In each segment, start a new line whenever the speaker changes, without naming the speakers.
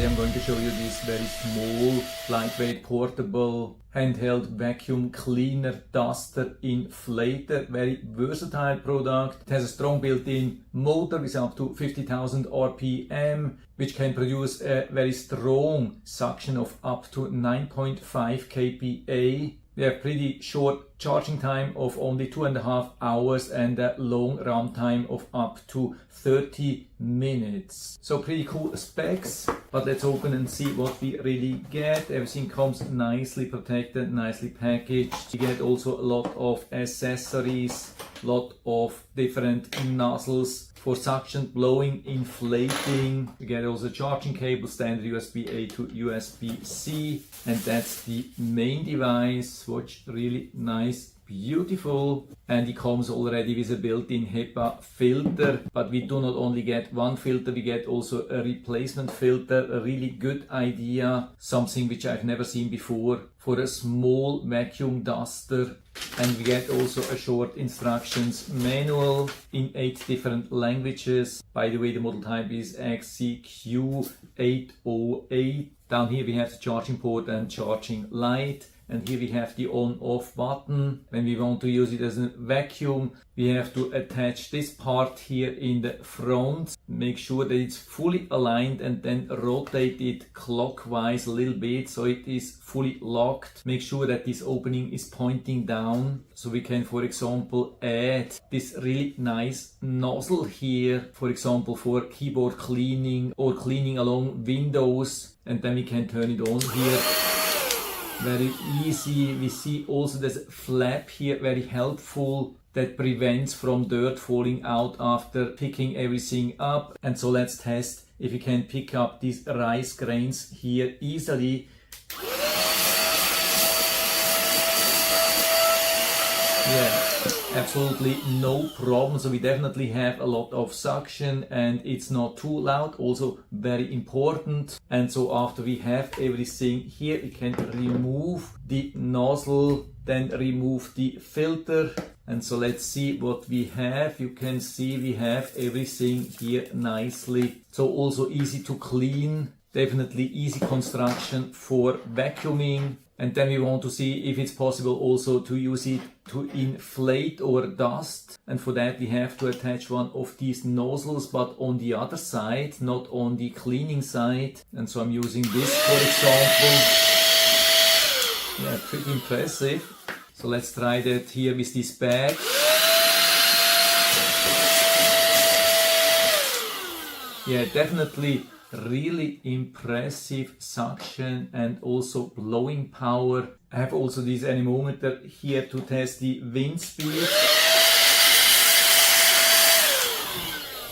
Today I'm going to show you this very small, lightweight, portable, handheld vacuum cleaner duster inflator. Very versatile product. It has a strong built-in motor with up to 50,000 RPM, which can produce a very strong suction of up to 9.5 kPa. We have pretty short charging time of only 2.5 hours and a long runtime of up to 30 minutes. So pretty cool specs, but let's open and see what we really get. Everything comes nicely protected, nicely packaged. You get also a lot of accessories, lot of different nozzles for suction, blowing, inflating. You get also charging cable, standard USB-A to USB-C, and that's the main device, which really nice, beautiful. And it comes already with a built-in HEPA filter, but we do not only get one filter, we get also a replacement filter. A really good idea, something which I've never seen before for a small vacuum duster. And we get also a short instructions manual in 8 different languages. By the way, the model type is XCQ808. Down here we have the charging port and charging light. And here we have the on-off button. When we want to use it as a vacuum, we have to attach this part here in the front. Make sure that it's fully aligned and then rotate it clockwise a little bit so it is fully locked. Make sure that this opening is pointing down. So we can, for example, add this really nice nozzle here, for example, for keyboard cleaning or cleaning along windows. And then we can turn it on here. Very easy. We see also there's a flap here, very helpful, that prevents from dirt falling out after picking everything up. And so let's test if you can pick up these rice grains here easily. Yeah, absolutely no problem. So we definitely have a lot of suction and it's not too loud, also very important. And so after we have everything here, we can remove the nozzle, then remove the filter. And so let's see what we have. You can see we have everything here nicely. So also easy to clean, definitely easy construction for vacuuming. And then we want to see if it's possible also to use it to inflate or dust. And for that we have to attach one of these nozzles, but on the other side, not on the cleaning side. And so I'm using this, for example. Yeah, pretty impressive. So let's try that here with this bag. Yeah, definitely really impressive suction and also blowing power. I have also this anemometer here to test the wind speed.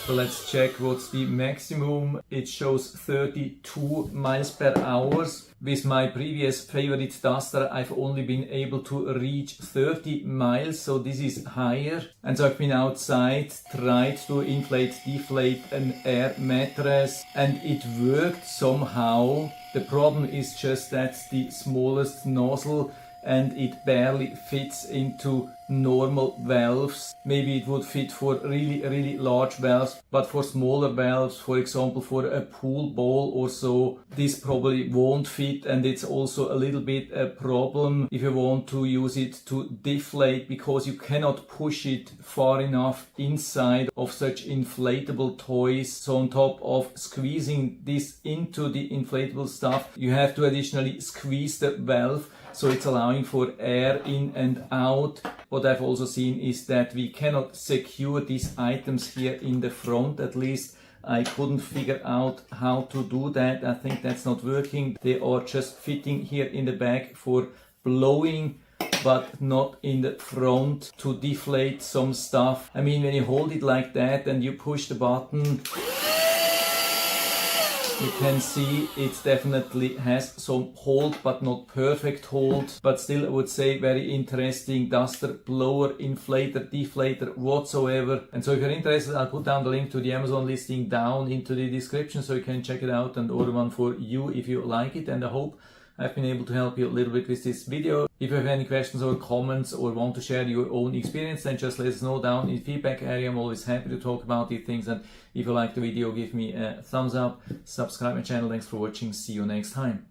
So let's check what's the maximum. It shows 32 miles per hour. With my previous favorite duster, I've only been able to reach 30 miles, so this is higher. And so I've been outside, tried to inflate, deflate an air mattress, and it worked somehow. The problem is just that's the smallest nozzle and it barely fits into normal valves. Maybe it would fit for really large valves, but for smaller valves, for example for a pool ball or so, this probably won't fit. And it's also a little bit a problem if you want to use it to deflate, because you cannot push it far enough inside of such inflatable toys. So on top of squeezing this into the inflatable stuff, you have to additionally squeeze the valve, so it's allowing for air in and out. What I've also seen is that we cannot secure these items here in the front. At least I couldn't figure out how to do that. I think that's not working. They are just fitting here in the back for blowing, but not in the front to deflate some stuff. I mean, when you hold it like that and you push the button, you can see it definitely has some hold, but not perfect hold. But still, I would say very interesting duster, blower, inflator, deflator, whatsoever. And so if you're interested, I'll put down the link to the Amazon listing down into the description so you can check it out and order one for you if you like it. And I hope I've been able to help you a little bit with this video. If you have any questions or comments or want to share your own experience, then just let us know down in the feedback area. I'm always happy to talk about these things, and if you like the video, give me a thumbs up, subscribe my channel. Thanks for watching. See you next time.